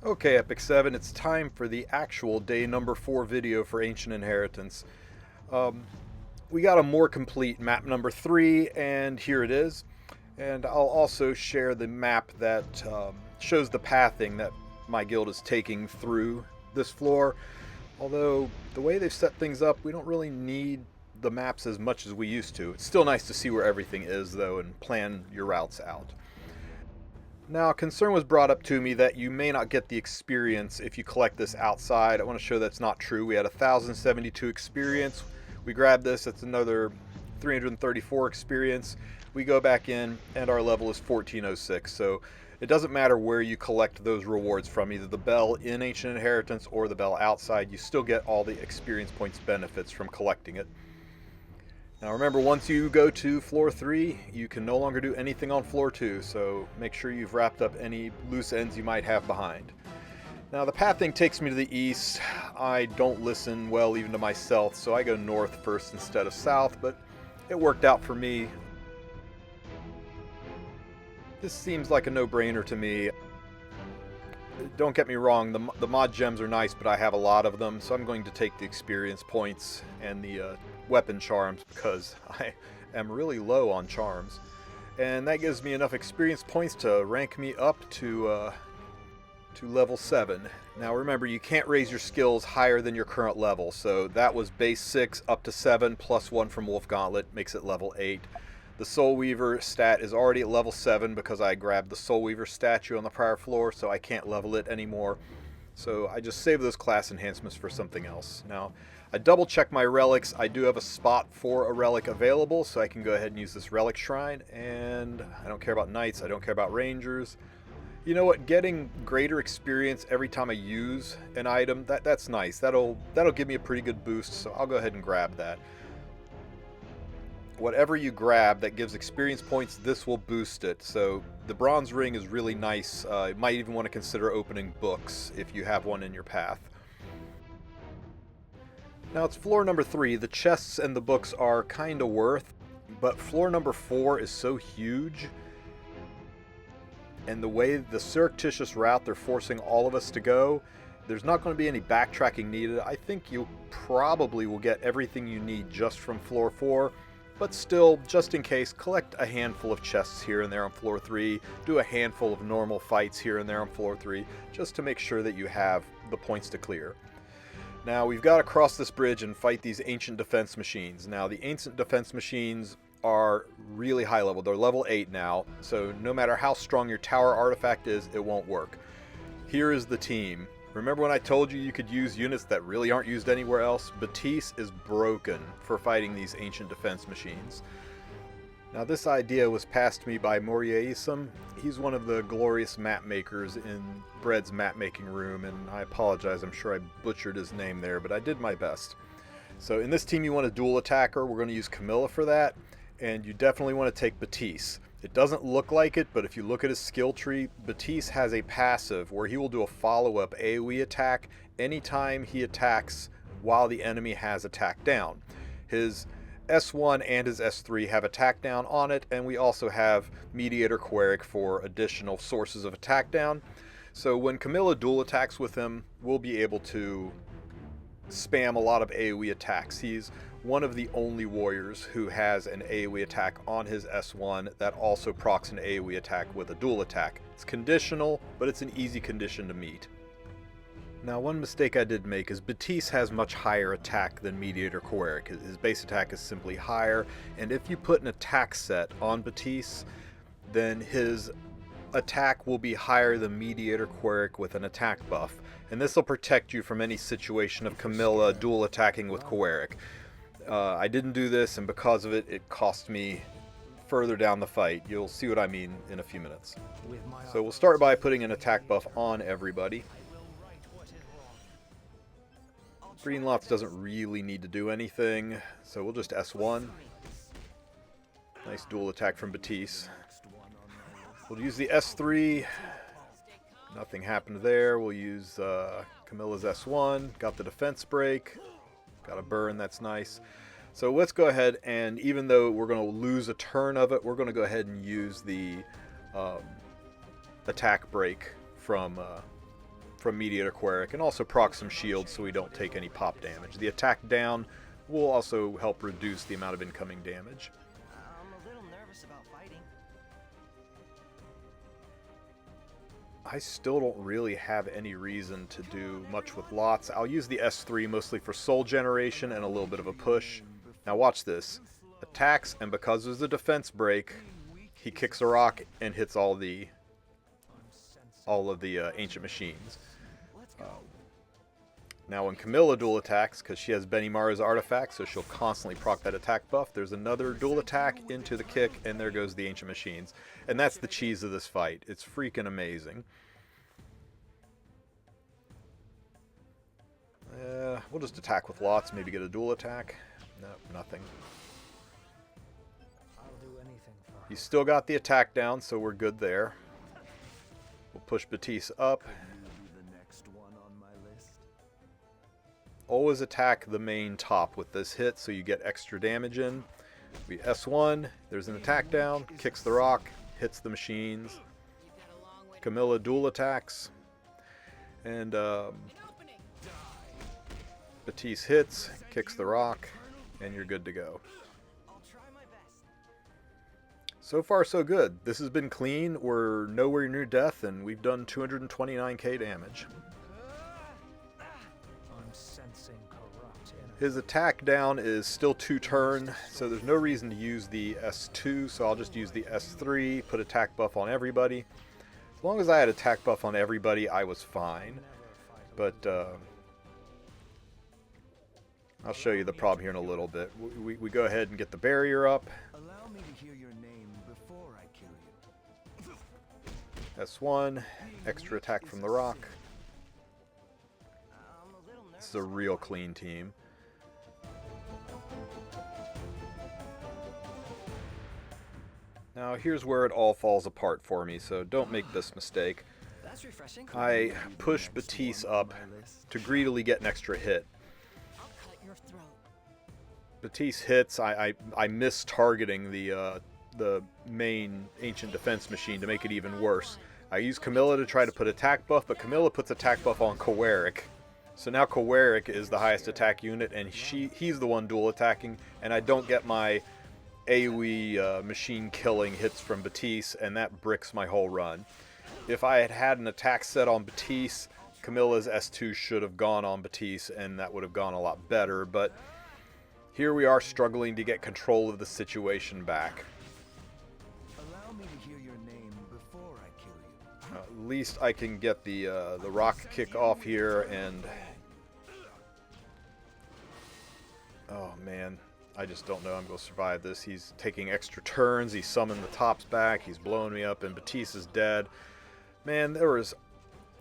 Okay, Epic 7, it's time for the actual day number 4 video for Ancient Inheritance. Um, we got a more complete map number 3, and here it is. And I'll also share the map that shows the pathing that my guild is taking through this floor. Although, the way they've set things up, we don't really need the maps as much as we used to. It's still nice to see where everything is, though, and plan your routes out. Now, concern was brought up to me that you may not get the experience if you collect this outside. I want to show that's not true. We had 1,072 experience. We grabbed this, that's another 334 experience. We go back in, and our level is 1406. So it doesn't matter where you collect those rewards from, either the bell in Ancient Inheritance or the bell outside. You still get all the experience points benefits from collecting it. Now remember, once you go to floor 3, you can no longer do anything on floor 2, so make sure you've wrapped up any loose ends you might have behind. Now the pathing takes me to the east. I don't listen well even to myself, so I go north first instead of south, but it worked out for me. This seems like a no-brainer to me. Don't get me wrong, the mod gems are nice, but I have a lot of them, so I'm going to take the experience points and the weapon charms because I am really low on charms. And that gives me enough experience points to rank me up to level 7. Now remember, you can't raise your skills higher than your current level, so that was base 6 up to 7 plus 1 from Wolf Gauntlet makes it level 8. The Soul Weaver stat is already at level 7 because I grabbed the Soul Weaver statue on the prior floor, so I can't level it anymore. So I just save those class enhancements for something else. Now, I double check my relics. I do have a spot for a relic available, so I can go ahead and use this relic shrine. And I don't care about knights, I don't care about rangers. You know what? Getting greater experience every time I use an item, that's nice. That'll give me a pretty good boost, so I'll go ahead and grab that. Whatever you grab that gives experience points, this will boost it. So the bronze ring is really nice. You might even want to consider opening books if you have one in your path. Now it's floor number 3. The chests and the books are kind of worth, but floor number 4 is so huge. And the way the surreptitious route they're forcing all of us to go, there's not going to be any backtracking needed. I think you probably will get everything you need just from floor 4. But still, just in case, collect a handful of chests here and there on floor 3, do a handful of normal fights here and there on floor 3, just to make sure that you have the points to clear. Now, we've got to cross this bridge and fight these ancient defense machines. Now, the ancient defense machines are really high level. They're level 8 now, so no matter how strong your tower artifact is, it won't work. Here is the team. Remember when I told you could use units that really aren't used anywhere else? Batiste is broken for fighting these ancient defense machines. Now this idea was passed to me by Moriaisum. He's one of the glorious map makers in Bread's map making room, and I apologize, I'm sure I butchered his name there, but I did my best. So in this team you want a dual attacker. We're going to use Camilla for that, and you definitely want to take Batiste. It doesn't look like it, but if you look at his skill tree, Batiste has a passive where he will do a follow-up AoE attack anytime he attacks while the enemy has attack down. His S1 and his S3 have attack down on it, and we also have Mediator Queric for additional sources of attack down. So when Camilla dual attacks with him, we'll be able to spam a lot of AoE attacks. He's one of the only warriors who has an AoE attack on his S1 that also procs an AoE attack with a dual attack. It's conditional, but it's an easy condition to meet. Now, one mistake I did make is Batiste has much higher attack than Mediator Queric. His base attack is simply higher, and if you put an attack set on Batiste, then his attack will be higher than Mediator Queric with an attack buff, and this will protect you from any situation of Camilla dual attacking with Queric. I didn't do this, and because of it, it cost me further down the fight. You'll see what I mean in a few minutes. So we'll start by putting an attack buff on everybody. Green Lots doesn't really need to do anything, so we'll just S1. Nice dual attack from Batiste. We'll use the S3. Nothing happened there. We'll use Camilla's S1. Got the defense break. Got a burn, that's nice. So let's go ahead and, even though we're going to lose a turn of it, we're going to go ahead and use the attack break from from Mediator Queric, and also proc some shields so we don't take any pop damage. The attack down will also help reduce the amount of incoming damage. I'm a little nervous about fighting. I still don't really have any reason to do much with lots. I'll use the S3 mostly for soul generation and a little bit of a push. Now watch this. Attacks, and because there's a defense break, he kicks a rock and hits all of the ancient machines. Now when Camilla dual attacks, because she has Benimaru's artifact, so she'll constantly proc that attack buff, there's another dual attack into the kick, and there goes the ancient machines. And that's the cheese of this fight. It's freaking amazing. We'll just attack with lots, maybe get a dual attack. No, nothing. He's still got the attack down, so we're good there. We'll push Batiste up. Always attack the main top with this hit so you get extra damage in. We S1, there's an attack down, kicks the rock, hits the machines. Camilla dual attacks. And Batiste hits, kicks the rock, and you're good to go. So far so good. This has been clean. We're nowhere near death, and we've done 229k damage. His attack down is still 2 turn, so there's no reason to use the S2, so I'll just use the S3, put attack buff on everybody. As long as I had attack buff on everybody, I was fine. But I'll show you the problem here in a little bit. We go ahead and get the barrier up. Allow me to hear your name before I kill you. S1, extra attack from the rock. This is a real clean team. Now here's where it all falls apart for me, so don't make this mistake. I push Batiste up to greedily get an extra hit. Batiste hits, I miss targeting the main ancient defense machine to make it even worse. I use Camilla to try to put attack buff, but Camilla puts attack buff on Queric. So now Queric is the highest attack unit, and he's the one dual attacking, and I don't get my AoE machine killing hits from Batiste, and that bricks my whole run. If I had had an attack set on Batiste, Camilla's S2 should have gone on Batiste, and that would have gone a lot better, but here we are struggling to get control of the situation back. Allow me to hear your name before I kill you. At least I can get the rock kick off here, and oh man, I just don't know I'm going to survive this. He's taking extra turns, he's summoned the tops back, he's blowing me up, and Batiste is dead. Man, there was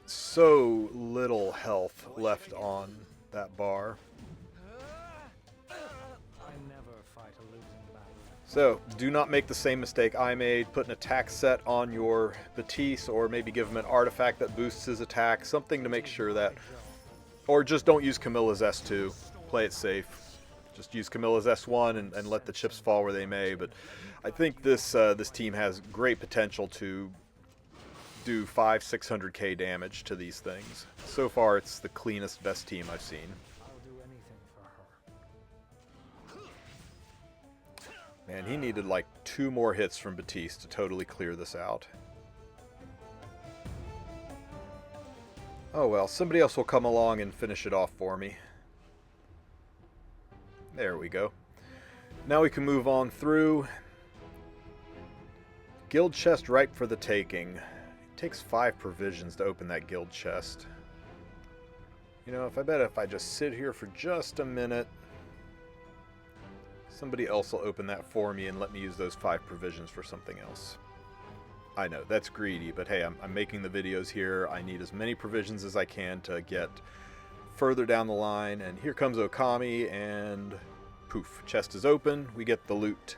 so little health left on that bar. So, do not make the same mistake I made. Put an attack set on your Batiste, or maybe give him an artifact that boosts his attack. Something to make sure that... Or just don't use Camilla's S2. Play it safe. Just use Camilla's S1 and let the chips fall where they may. But I think this team has great potential to do 500-600k damage to these things. So far, it's the cleanest, best team I've seen. Man, he needed like 2 more hits from Batiste to totally clear this out. Oh well, somebody else will come along and finish it off for me. There we go. Now we can move on through. Guild chest ripe for the taking. It takes 5 provisions to open that guild chest. You know, if I just sit here for just a minute, somebody else will open that for me and let me use those 5 provisions for something else. I know, that's greedy, but hey, I'm making the videos here. I need as many provisions as I can to get further down the line. And here comes Okami, and poof, chest is open. We get the loot.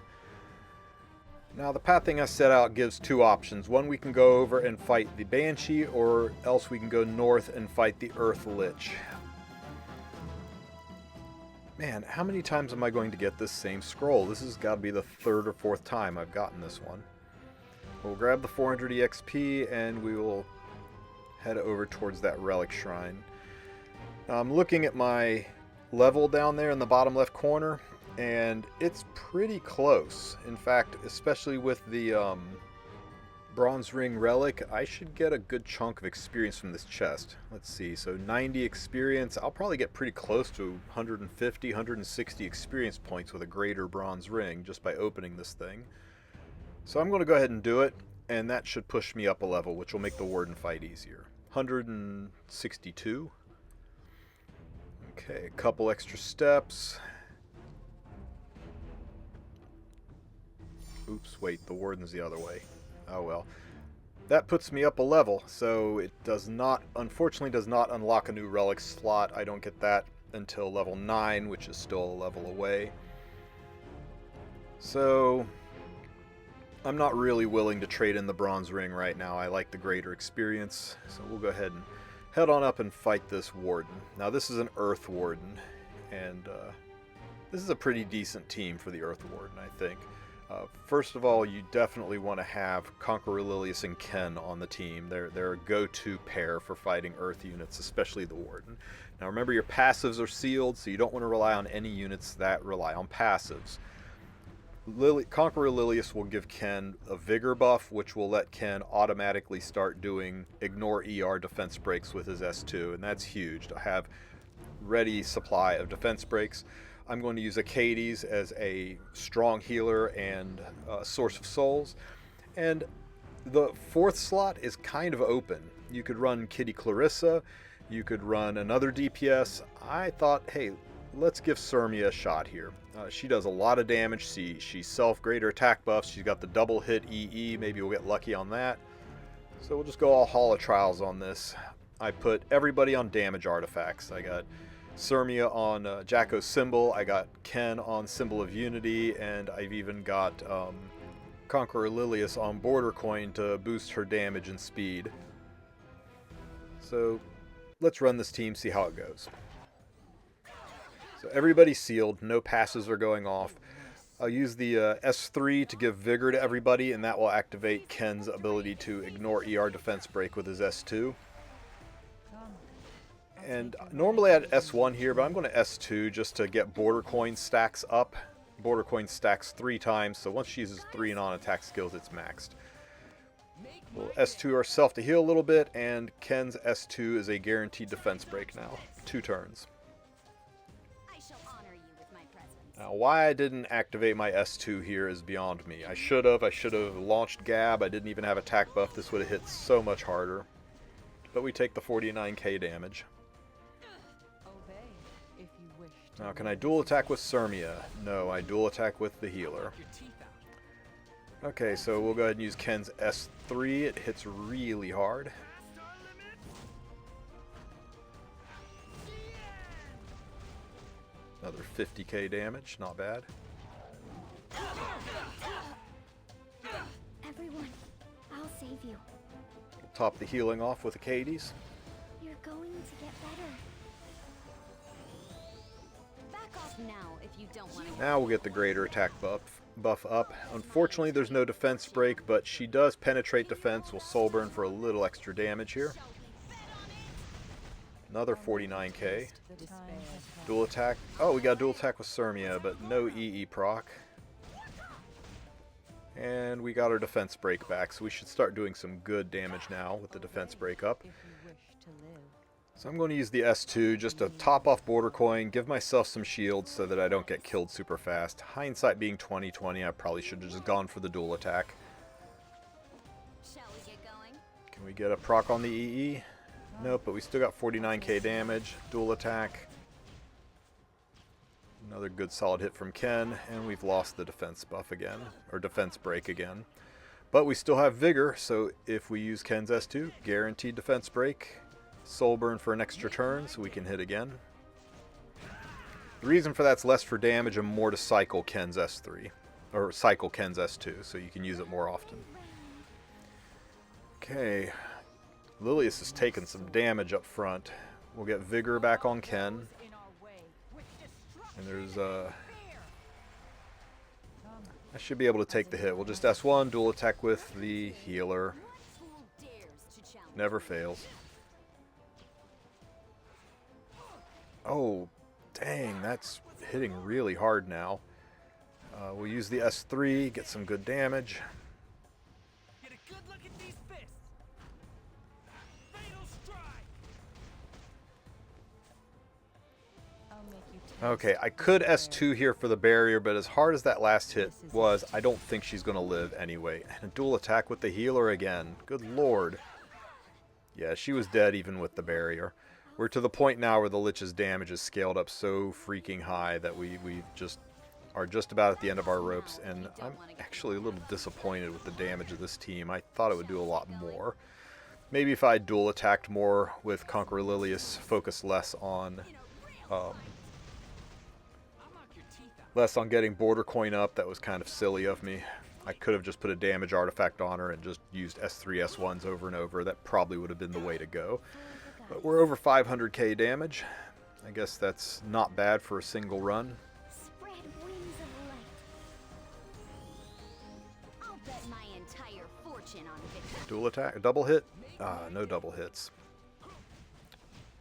Now, the pathing I set out gives 2 options. One, we can go over and fight the Banshee, or else we can go north and fight the Earth Lich. Man, how many times am I going to get this same scroll? This has got to be the 3rd or 4th time I've gotten this one. We'll grab the 400 EXP and we will head over towards that relic shrine. Now, I'm looking at my level down there in the bottom left corner, and it's pretty close. In fact, especially with the bronze ring relic, I should get a good chunk of experience from this chest. Let's see, so 90 experience. I'll probably get pretty close to 150, 160 experience points with a greater bronze ring just by opening this thing. So I'm going to go ahead and do it, and that should push me up a level, which will make the Warden fight easier. 162. Okay, a couple extra steps. Oops, wait, the Warden's the other way. Oh well. That puts me up a level, so it does not, unfortunately does not unlock a new relic slot. I don't get that until level 9, which is still a level away. So I'm not really willing to trade in the bronze ring right now. I like the greater experience, so we'll go ahead and head on up and fight this Warden. Now this is an Earth Warden, and this is a pretty decent team for the Earth Warden, I think. First of all, you definitely want to have Conqueror Lilius and Ken on the team. They're a go-to pair for fighting Earth units, especially the Warden. Now remember, your passives are sealed, so you don't want to rely on any units that rely on passives. Conqueror Lilius will give Ken a Vigor buff, which will let Ken automatically start doing Ignore ER defense breaks with his S2, and that's huge to have ready supply of defense breaks. I'm going to use Acades as a strong healer and source of souls. And the 4th slot is kind of open. You could run Kitty Clarissa, you could run another DPS. I thought, hey, let's give Sirmia a shot here. She does a lot of damage. She's self-greater attack buffs. She's got the double hit EE. Maybe we'll get lucky on that. So we'll just go all Hall of Trials on this. I put everybody on damage artifacts. I got Sirmia on Jacko's Symbol, I got Ken on Symbol of Unity, and I've even got Conqueror Lilius on Border Coin to boost her damage and speed. So let's run this team, see how it goes. So everybody's sealed, no passes are going off. I'll use the S3 to give Vigor to everybody, and that will activate Ken's ability to ignore ER defense break with his S2. And normally I'd S1 here, but I'm going to S2 just to get Border Coin stacks up. Border Coin stacks 3 times, so once she uses 3 non-attack skills, it's maxed. We'll S2 ourselves to heal a little bit, and Ken's S2 is a guaranteed defense break now. 2 turns. I shall honor you with my presence. Now, why I didn't activate my S2 here is beyond me. I should have launched Gab. I didn't even have attack buff. This would have hit so much harder. But we take the 49k damage. Now, can I dual attack with Sirmia? No, I dual attack with the healer. Okay, so we'll go ahead and use Ken's S3. It hits really hard. Another 50k damage, not bad. Everyone, I'll save you. We'll top the healing off with Acades. You're going to get better. Back off now if you don't want to. Now we'll get the greater attack buff up. Unfortunately, there's no defense break, but she does penetrate defense. We'll soul burn for a little extra damage here. Another 49k. Dual attack. Oh, we got dual attack with Sirmia, but no EE proc. And we got our defense break back, so we should start doing some good damage now with the defense break up. So I'm going to use the S2 just to top off Border Coin, give myself some shields so that I don't get killed super fast. Hindsight being 20/20, I probably should have just gone for the dual attack. Shall we get going? Can we get a proc on the EE? Nope, but we still got 49k damage. Dual attack. Another good solid hit from Ken, and we've lost the defense buff again, or defense break again. But we still have Vigor, so if we use Ken's S2, guaranteed defense break. Soul burn for an extra turn so we can hit again. The reason for that's less for damage and more to cycle Ken's S3, or cycle Ken's S2, so you can use it more often. Okay, Lilius is taking some damage up front. We'll get Vigor back on Ken. And there's I should be able to take the hit. We'll just S1, dual attack with the healer. Never fails. Oh, dang, that's hitting really hard now. We'll use the S3, get some good damage. Get a good look at these fists. Fatal strike. I'll make you taste Okay, I the could despair. S2 here for the barrier, but as hard as that last hit was, I don't think she's going to live anyway. And a dual attack with the healer again. Good lord. Yeah, she was dead even with the barrier. We're to the point now where the Lich's damage is scaled up so freaking high that we just are just about at the end of our ropes, and I'm actually a little disappointed with the damage of this team. I thought it would do a lot more. Maybe if I dual attacked more with Conqueror Lilius, focus less on getting border coin up. That was kind of silly of me. I could have just put a damage artifact on her and just used S3, S1s over and over. That probably would have been the way to go. But we're over 500k damage. I guess that's not bad for a single run. Spread wings of light. I'll bet my entire fortune on victory. Dual attack, double hit? No double hits.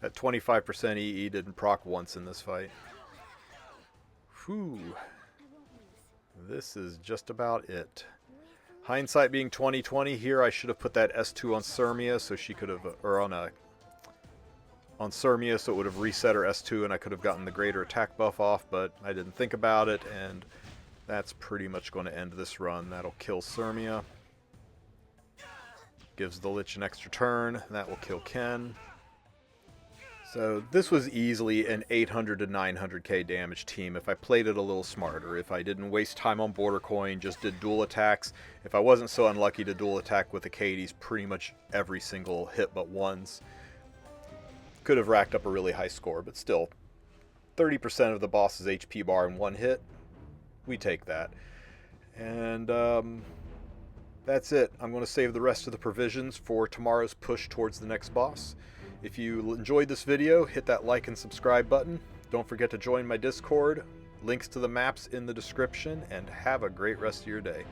That 25% EE didn't proc once in this fight. Whew. This is just about it. Hindsight being 20/20 here, I should have put that S2 on Sirmia so she could have, or on Sirmia so it would have reset her S2 and I could have gotten the greater attack buff off, but I didn't think about it, and that's pretty much going to end this run. That'll kill Sirmia. Gives the Lich an extra turn, and that will kill Ken. So this was easily an 800 to 900k damage team if I played it a little smarter, if I didn't waste time on border coin, just did dual attacks, if I wasn't so unlucky to dual attack with Acades pretty much every single hit but once. Could have racked up a really high score, but still, 30% of the boss's HP bar in one hit, we take that. And that's it. I'm going to save the rest of the provisions for tomorrow's push towards the next boss. If you enjoyed this video, hit that like and subscribe button. Don't forget to join my Discord. Links to the maps in the description, and have a great rest of your day.